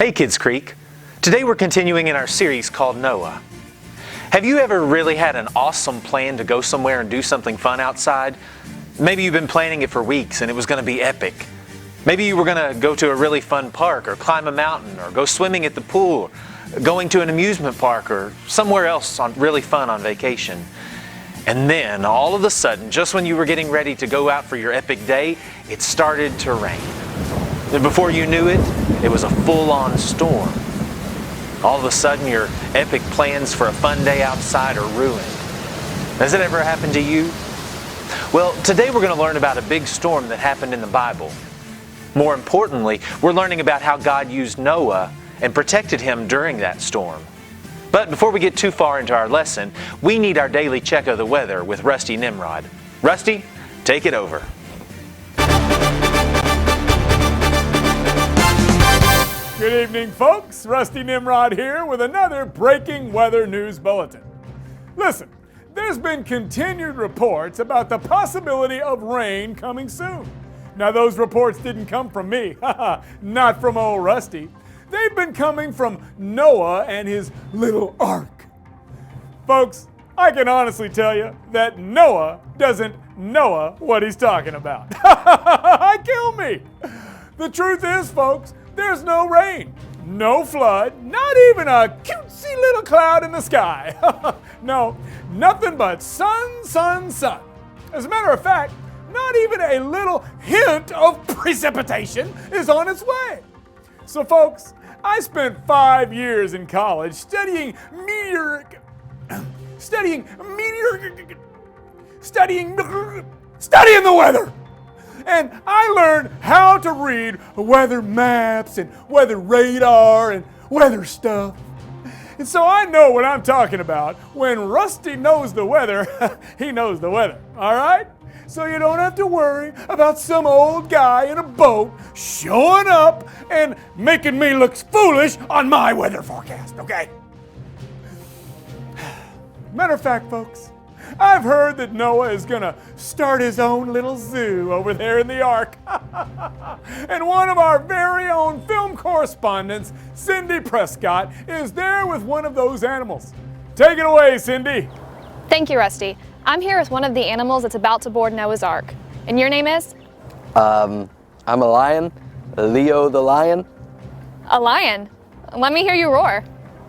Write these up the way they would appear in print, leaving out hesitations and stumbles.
Hey Kids Creek! Today we're continuing in our series called Noah. Have you ever really had an awesome plan to go somewhere and do something fun outside? Maybe you've been planning it for weeks and it was going to be epic. Maybe you were going to go to a really fun park or climb a mountain or go swimming at the pool, or going to an amusement park or somewhere else really fun on vacation. And then all of a sudden, just when you were getting ready to go out for your epic day, it started to rain. And before you knew it, it was a full-on storm. All of a sudden, your epic plans for a fun day outside are ruined. Has it ever happened to you? Well, today we're going to learn about a big storm that happened in the Bible. More importantly, we're learning about how God used Noah and protected him during that storm. But before we get too far into our lesson, we need our daily check of the weather with Rusty Nimrod. Rusty, take it over. Good evening, folks. Rusty Nimrod here with another breaking weather news bulletin. Listen, there's been continued reports about the possibility of rain coming soon. Now, those reports didn't come from me, not from old Rusty. They've been coming from Noah and his little ark. Folks, I can honestly tell you that Noah doesn't know what he's talking about. Kill me. The truth is, folks, there's no rain, no flood, not even a cutesy little cloud in the sky. No, nothing but sun, sun, sun. As a matter of fact, not even a little hint of precipitation is on its way. So folks, I spent 5 years in college studying the weather. And I learned how to read weather maps and weather radar and weather stuff. And so I know what I'm talking about. When Rusty knows the weather, he knows the weather, all right? So you don't have to worry about some old guy in a boat showing up and making me look foolish on my weather forecast, okay? Matter of fact, folks, I've heard that Noah is going to start his own little zoo over there in the ark. And one of our very own film correspondents, Cindy Prescott, is there with one of those animals. Take it away, Cindy. Thank you, Rusty. I'm here with one of the animals that's about to board Noah's Ark. And your name is? I'm a lion, Leo the lion. A lion? Let me hear you roar.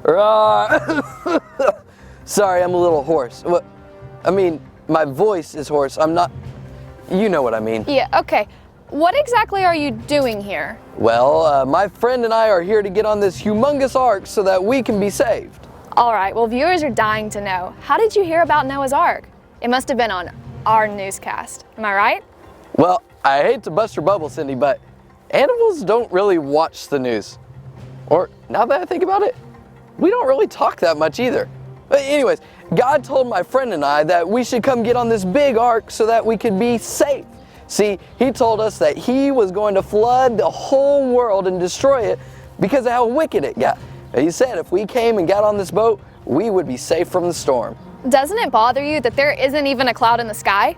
Roar. Sorry, I'm a little hoarse. I mean, my voice is hoarse. I'm not, you know what I mean. Yeah, okay. What exactly are you doing here? Well, my friend and I are here to get on this humongous ark so that we can be saved. All right, well, viewers are dying to know. How did you hear about Noah's Ark? It must have been on our newscast. Am I right? Well, I hate to bust your bubble, Cindy, but animals don't really watch the news. Or, now that I think about it, we don't really talk that much either. But anyways, God told my friend and I that we should come get on this big ark so that we could be safe. See, he told us that he was going to flood the whole world and destroy it because of how wicked it got. He said if we came and got on this boat, we would be safe from the storm. Doesn't it bother you that there isn't even a cloud in the sky?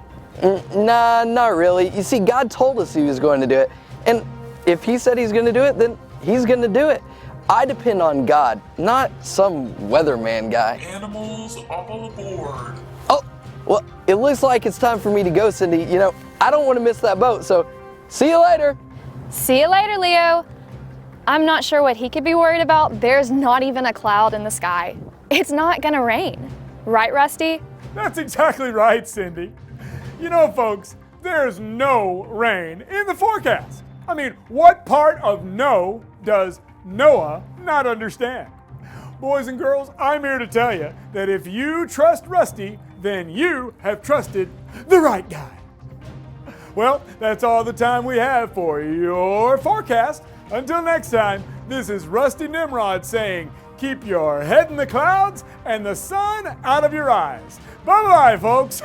Nah, not really. You see, God told us he was going to do it. And if he said he's going to do it, then he's going to do it. I depend on God, not some weatherman guy. Animals all aboard. Oh, well, it looks like it's time for me to go, Cindy. You know, I don't want to miss that boat, so see you later. See you later, Leo. I'm not sure what he could be worried about. There's not even a cloud in the sky. It's not gonna rain. Right, Rusty? That's exactly right, Cindy. You know, folks, there's no rain in the forecast. I mean, what part of no does Noah not understand? Boys and girls, I'm here to tell you that if you trust Rusty, then you have trusted the right guy. Well, that's all the time we have for your forecast. Until next time, this is Rusty Nimrod saying, keep your head in the clouds and the sun out of your eyes. Bye-bye, folks.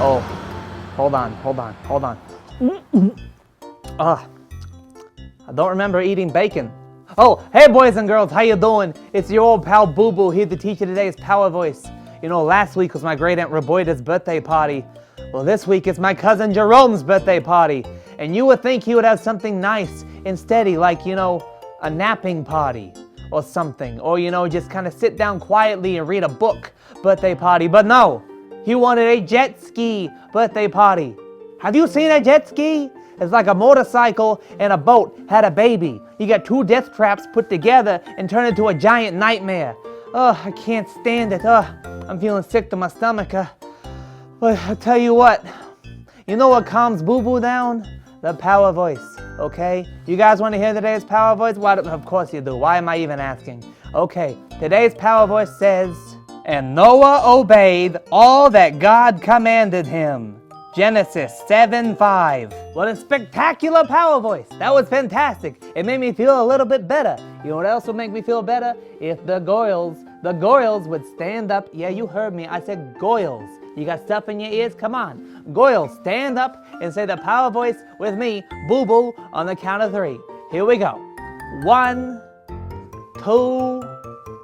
Oh, hold on. I don't remember eating bacon. Oh, hey boys and girls, how you doing? It's your old pal Boo Boo here to teach you today's power voice. You know, last week was my great aunt Roberta's birthday party. Well, this week it's my cousin Jerome's birthday party. And you would think he would have something nice and steady, like, you know, a napping party or something. Or, you know, just kind of sit down quietly and read a book birthday party. But no, he wanted a jet ski birthday party. Have you seen a jet ski? It's like a motorcycle and a boat had a baby. You got two death traps put together and turn into a giant nightmare. Oh, I can't stand it. Oh, I'm feeling sick to my stomach. But I'll tell you what, you know what calms Boo Boo down? The power voice, okay? You guys want to hear today's power voice? Why, of course you do. Why am I even asking? Okay, today's power voice says, "And Noah obeyed all that God commanded him." Genesis 7:5. What a spectacular power voice. That was fantastic. It made me feel a little bit better. You know what else would make me feel better? If the Goyles would stand up. Yeah, you heard me. I said Goyles. You got stuff in your ears? Come on. Goyles, stand up and say the power voice with me, Boo Boo, on the count of 3. Here we go. 1, 2,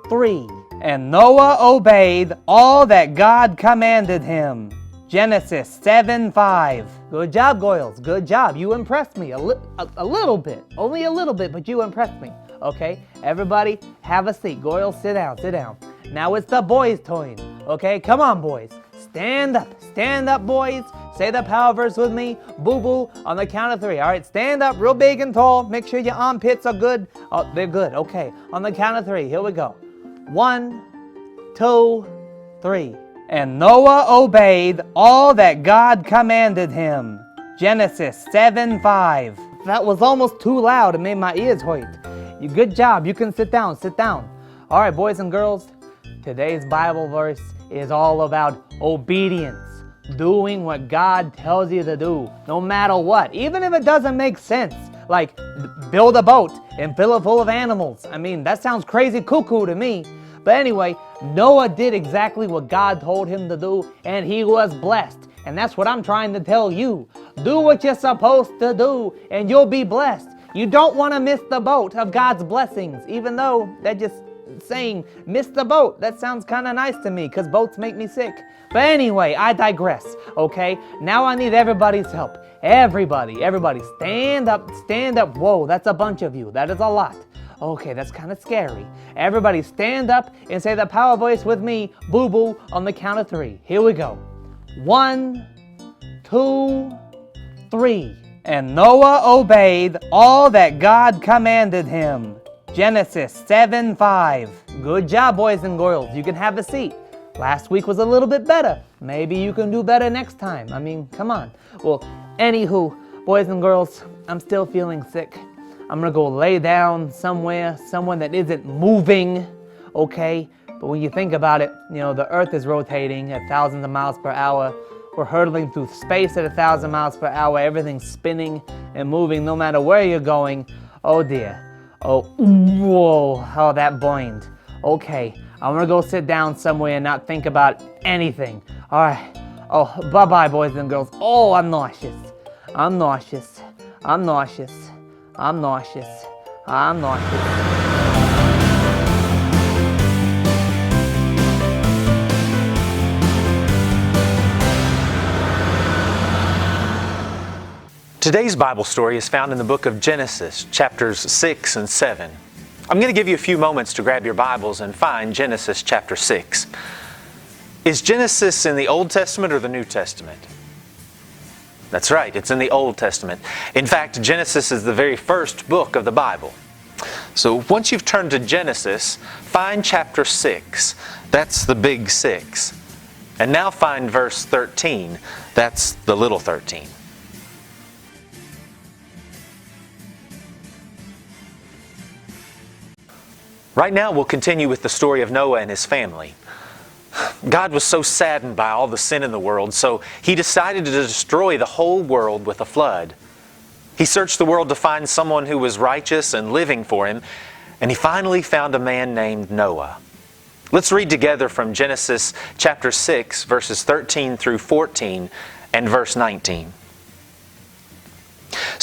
3. And Noah obeyed all that God commanded him. Genesis 7:5. Good job, Goyles. Good job. You impressed me a little bit. Only a little bit, but you impressed me. Okay, everybody have a seat. Goyles, sit down, sit down. Now it's the boys' turn. Okay, come on, boys. Stand up, boys. Say the power verse with me, Boo Boo, on the count of 3. All right, stand up real big and tall. Make sure your armpits are good. Oh, they're good. Okay, on the count of 3. Here we go. 1, 2, 3. And Noah obeyed all that God commanded him. Genesis 7:5. That was almost too loud. It made my ears hurt. Good job. You can sit down. Sit down. All right, boys and girls. Today's Bible verse is all about obedience. Doing what God tells you to do, no matter what. Even if it doesn't make sense. Like, build a boat and fill it full of animals. I mean, that sounds crazy cuckoo to me. But anyway, Noah did exactly what God told him to do, and he was blessed. And that's what I'm trying to tell you. Do what you're supposed to do, and you'll be blessed. You don't want to miss the boat of God's blessings, even though they're just saying, miss the boat. That sounds kind of nice to me, because boats make me sick. But anyway, I digress, okay? Now I need everybody's help. Everybody, stand up, stand up. Whoa, that's a bunch of you. That is a lot. Okay, that's kind of scary. Everybody stand up and say the power voice with me, Boo Boo, on the count of 3. Here we go. 1, 2, 3. And Noah obeyed all that God commanded him. Genesis 7:5. Good job, boys and girls. You can have a seat. Last week was a little bit better. Maybe you can do better next time. I mean, come on. Well, anywho, boys and girls, I'm still feeling sick. I'm gonna go lay down somewhere that isn't moving, okay? But when you think about it, you know, the earth is rotating at thousands of miles per hour. We're hurtling through space at 1,000 miles per hour. Everything's spinning and moving no matter where you're going. Oh dear. Oh, whoa, oh, that burned. Okay, I'm gonna go sit down somewhere and not think about anything. All right. Oh, bye-bye, boys and girls. Oh, I'm nauseous. I'm nauseous. I'm nauseous. I'm nauseous. I'm nauseous. Today's Bible story is found in the book of Genesis, chapters 6 and 7. I'm going to give you a few moments to grab your Bibles and find Genesis chapter 6. Is Genesis in the Old Testament or the New Testament? That's right, it's in the Old Testament. In fact, Genesis is the very first book of the Bible. So once you've turned to Genesis, find chapter 6. That's the big 6. And now find verse 13. That's the little 13. Right now we'll continue with the story of Noah and his family. God was so saddened by all the sin in the world, so He decided to destroy the whole world with a flood. He searched the world to find someone who was righteous and living for Him, and He finally found a man named Noah. Let's read together from Genesis chapter 6, verses 13 through 14 and verse 19.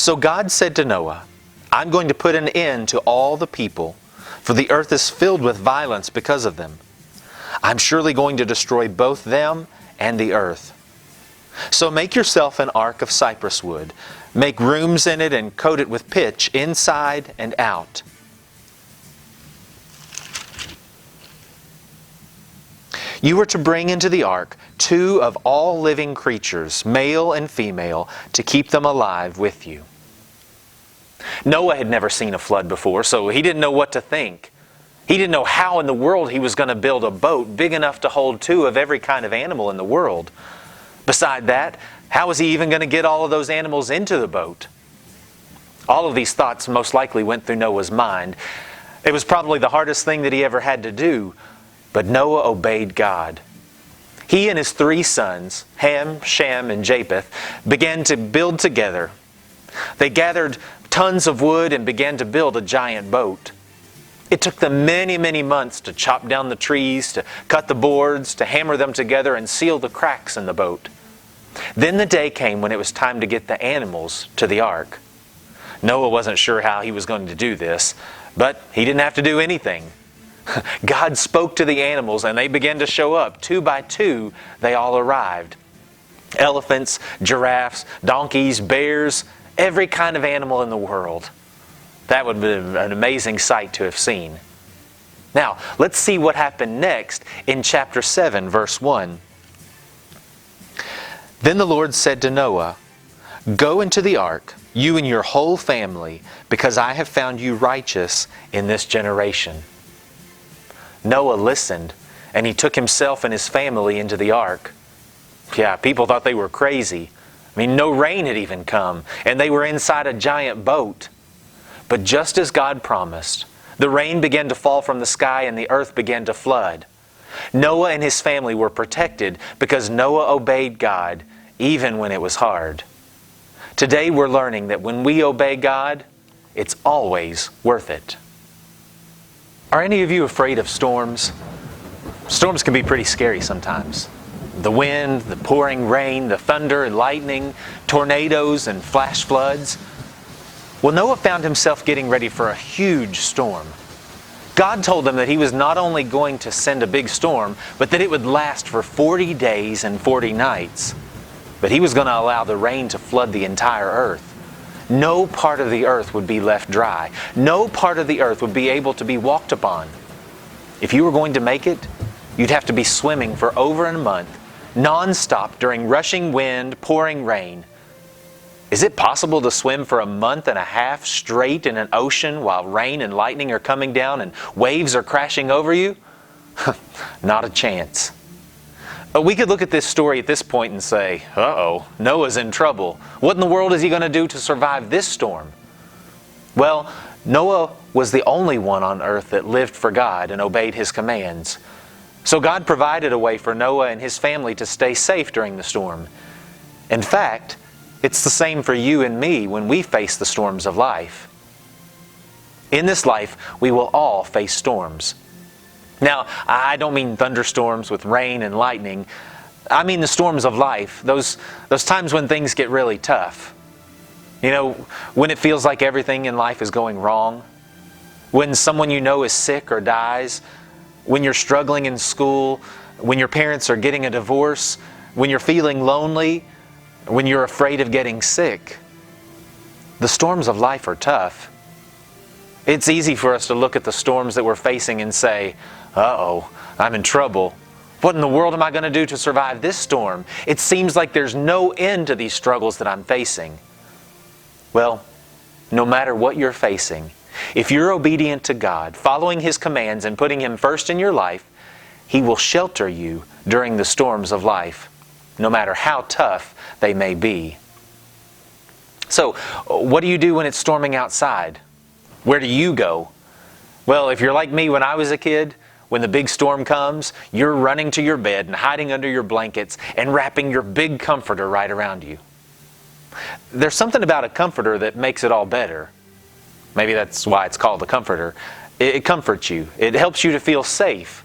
So God said to Noah, I'm going to put an end to all the people, for the earth is filled with violence because of them. I'm surely going to destroy both them and the earth. So make yourself an ark of cypress wood. Make rooms in it and coat it with pitch inside and out. You are to bring into the ark 2 of all living creatures, male and female, to keep them alive with you. Noah had never seen a flood before, so he didn't know what to think. He didn't know how in the world he was going to build a boat big enough to hold 2 of every kind of animal in the world. Beside that, how was he even going to get all of those animals into the boat? All of these thoughts most likely went through Noah's mind. It was probably the hardest thing that he ever had to do, but Noah obeyed God. He and his 3 sons, Ham, Shem, and Japheth, began to build together. They gathered tons of wood and began to build a giant boat. It took them many, many months to chop down the trees, to cut the boards, to hammer them together and seal the cracks in the boat. Then the day came when it was time to get the animals to the ark. Noah wasn't sure how he was going to do this, but he didn't have to do anything. God spoke to the animals and they began to show up. 2 by 2, they all arrived. Elephants, giraffes, donkeys, bears, every kind of animal in the world. That would be an amazing sight to have seen. Now, let's see what happened next in chapter 7, verse 1. Then the Lord said to Noah, Go into the ark, you and your whole family, because I have found you righteous in this generation. Noah listened, and he took himself and his family into the ark. Yeah, people thought they were crazy. I mean, no rain had even come, and they were inside a giant boat. But just as God promised, the rain began to fall from the sky and the earth began to flood. Noah and his family were protected because Noah obeyed God even when it was hard. Today we're learning that when we obey God, it's always worth it. Are any of you afraid of storms? Storms can be pretty scary sometimes. The wind, the pouring rain, the thunder and lightning, tornadoes and flash floods. Well, Noah found himself getting ready for a huge storm. God told him that He was not only going to send a big storm, but that it would last for 40 days and 40 nights. But He was going to allow the rain to flood the entire earth. No part of the earth would be left dry. No part of the earth would be able to be walked upon. If you were going to make it, you'd have to be swimming for over a month, non-stop during rushing wind, pouring rain. Is it possible to swim for a month and a half straight in an ocean while rain and lightning are coming down and waves are crashing over you? Not a chance. We could look at this story at this point and say, uh-oh, Noah's in trouble. What in the world is he going to do to survive this storm? Well, Noah was the only one on earth that lived for God and obeyed His commands. So God provided a way for Noah and his family to stay safe during the storm. In fact, it's the same for you and me when we face the storms of life. In this life, we will all face storms. Now, I don't mean thunderstorms with rain and lightning. I mean the storms of life, those times when things get really tough. You know, when it feels like everything in life is going wrong. When someone you know is sick or dies. When you're struggling in school. When your parents are getting a divorce. When you're feeling lonely. When you're afraid of getting sick. The storms of life are tough. It's easy for us to look at the storms that we're facing and say, uh-oh, I'm in trouble. What in the world am I going to do to survive this storm? It seems like there's no end to these struggles that I'm facing. Well, no matter what you're facing, if you're obedient to God, following His commands and putting Him first in your life, He will shelter you during the storms of life, no matter how tough they may be. So, what do you do when it's storming outside? Where do you go? Well, if you're like me when I was a kid, when the big storm comes, you're running to your bed and hiding under your blankets and wrapping your big comforter right around you. There's something about a comforter that makes it all better. Maybe that's why it's called a comforter. It comforts you. It helps you to feel safe.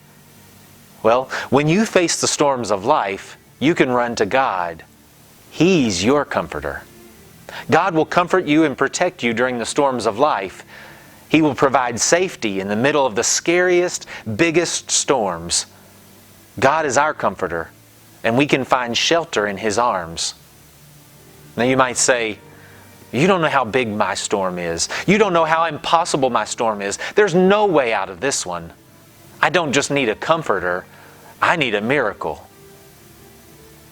Well, when you face the storms of life, you can run to God. He's your comforter. God will comfort you and protect you during the storms of life. He will provide safety in the middle of the scariest, biggest storms. God is our comforter, and we can find shelter in His arms. Now you might say, you don't know how big my storm is. You don't know how impossible my storm is. There's no way out of this one. I don't just need a comforter, I need a miracle.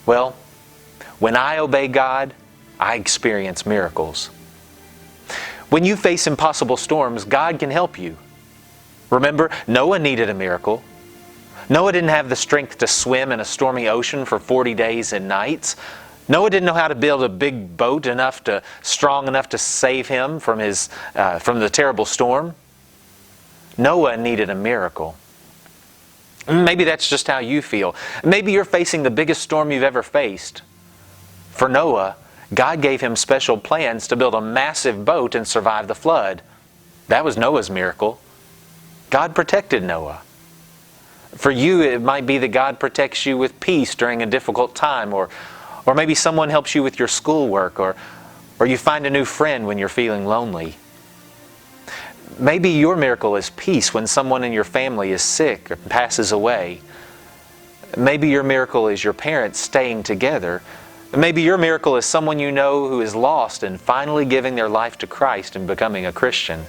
Well, when I obey God, I experience miracles. When you face impossible storms, God can help you. Remember, Noah needed a miracle. Noah didn't have the strength to swim in a stormy ocean for 40 days and nights. Noah didn't know how to build a big boat strong enough to save him from the terrible storm. Noah needed a miracle. Maybe that's just how you feel. Maybe you're facing the biggest storm you've ever faced. For Noah, God gave him special plans to build a massive boat and survive the flood. That was Noah's miracle. God protected Noah. For you, it might be that God protects you with peace during a difficult time, or maybe someone helps you with your schoolwork, or you find a new friend when you're feeling lonely. Maybe your miracle is peace when someone in your family is sick or passes away. Maybe your miracle is your parents staying together. Maybe your miracle is someone you know who is lost and finally giving their life to Christ and becoming a Christian.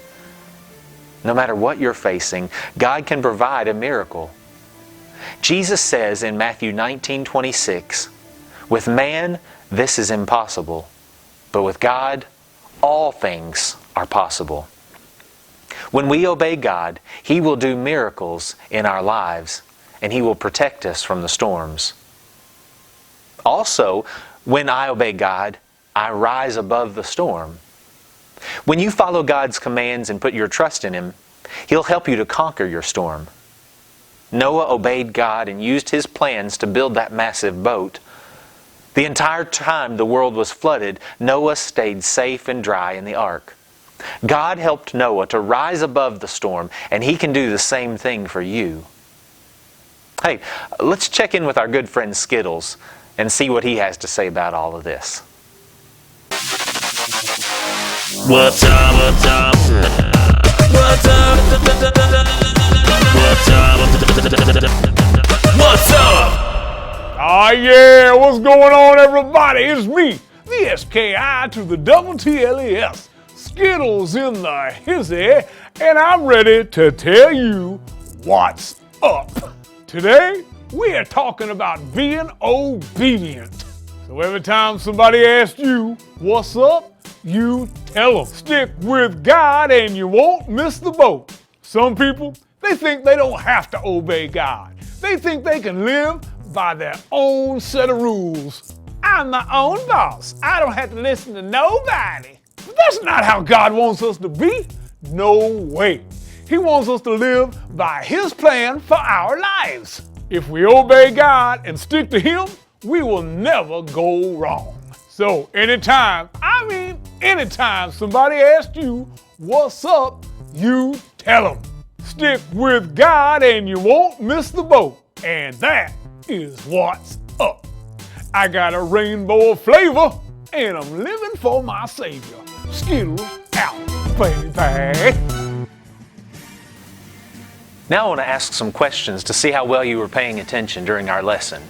No matter what you're facing, God can provide a miracle. Jesus says in Matthew 19:26, "With man, this is impossible, but with God, all things are possible." When we obey God, He will do miracles in our lives, and He will protect us from the storms. Also, when I obey God, I rise above the storm. When you follow God's commands and put your trust in Him, He'll help you to conquer your storm. Noah obeyed God and used his plans to build that massive boat. The entire time the world was flooded, Noah stayed safe and dry in the ark. God helped Noah to rise above the storm, and He can do the same thing for you. Hey, let's check in with our good friend Skittles and see what he has to say about all of this. What's up? What's up? What's up? What's up? What's up? Ah, yeah, what's going on, everybody? It's me, the SKI to the double TLES, Skittles in the hizzy, and I'm ready to tell you what's up. Today, we are talking about being obedient. So every time somebody asks you, what's up, you tell them. Stick with God and you won't miss the boat. Some people, they think they don't have to obey God. They think they can live by their own set of rules. I'm my own boss. I don't have to listen to nobody. But that's not how God wants us to be. No way. He wants us to live by His plan for our lives. If we obey God and stick to Him, we will never go wrong. So anytime somebody asks you, what's up, you tell them. Stick with God and you won't miss the boat. And that is what's up. I got a rainbow of flavor and I'm living for my Savior. Skittles out, baby. Now I want to ask some questions to see how well you were paying attention during our lesson.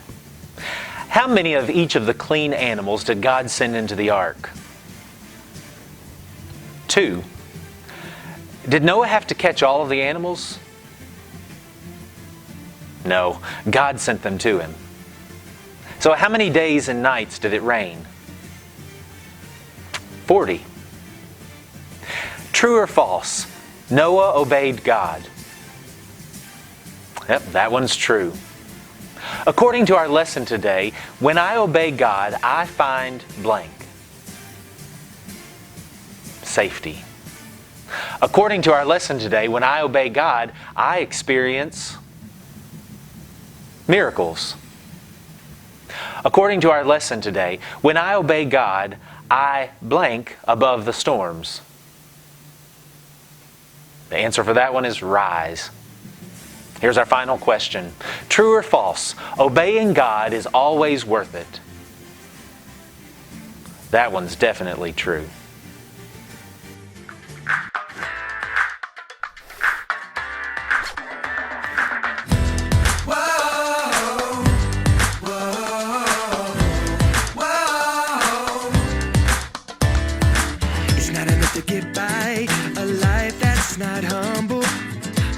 How many of each of the clean animals did God send into the ark? 2. Did Noah have to catch all of the animals? No, God sent them to him. So how many days and nights did it rain? 40. True or false? Noah obeyed God. Yep, that one's true. According to our lesson today, when I obey God, I find blank. Safety. According to our lesson today, when I obey God, I experience miracles. According to our lesson today, when I obey God, I blank above the storms. The answer for that one is rise. Here's our final question. True or false? Obeying God is always worth it. That one's definitely true. It's not enough to get by a life that's not humble.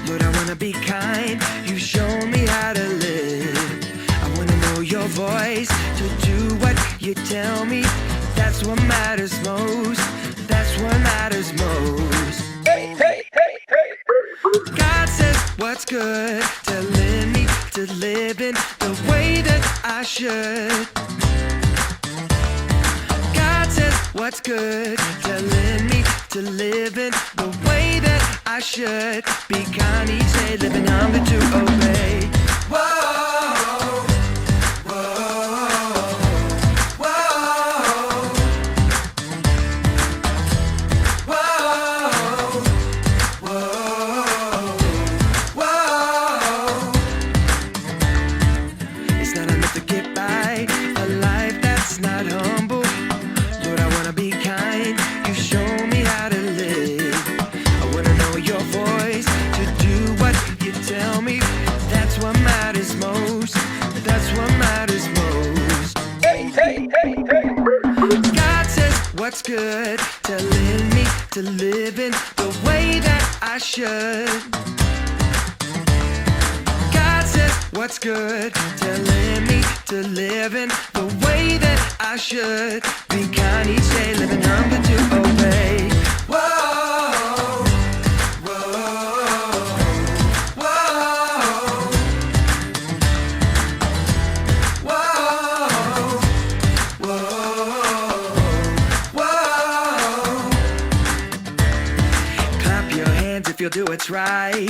Lord, I wanna be kind. You've shown me how to live. I wanna know your voice, to do what you tell me. That's what matters most. That's what matters most. Hey, hey, hey, hey. God says what's good, telling me to live in the way that I should. God says what's good, telling me to live in the way that I should. Be kind each day, living humble to obey. Whoa, whoa, whoa, whoa, whoa, whoa. It's not enough to get by a life that's not humble. Lord, I wanna be kind. You show me how to live. I wanna know your voice, to do what you tell me. That's what matters most. That's what matters most. Hey, hey, hey, hey. God says what's good, telling me to live in the way that I should. God says what's good, telling me to live in the way that I should. Be kind each day, living humble to obey. Whoa, whoa, whoa, whoa, whoa, whoa. Clap your hands if you'll do what's right.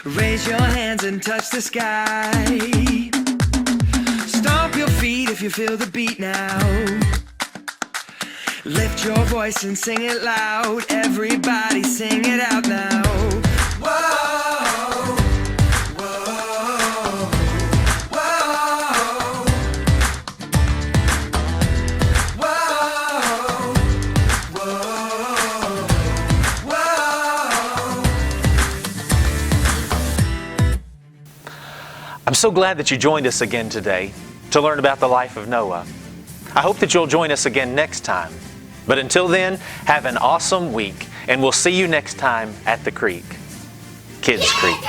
Raise your hands and touch the sky. Stomp your feet if you feel the beat now. Lift your voice and sing it loud. Everybody sing it out now. Whoa, whoa, whoa, whoa, whoa, whoa. I'm so glad that you joined us again today to learn about the life of Noah. I hope that you'll join us again next time. But until then, have an awesome week, and we'll see you next time at the creek. Kids Creek.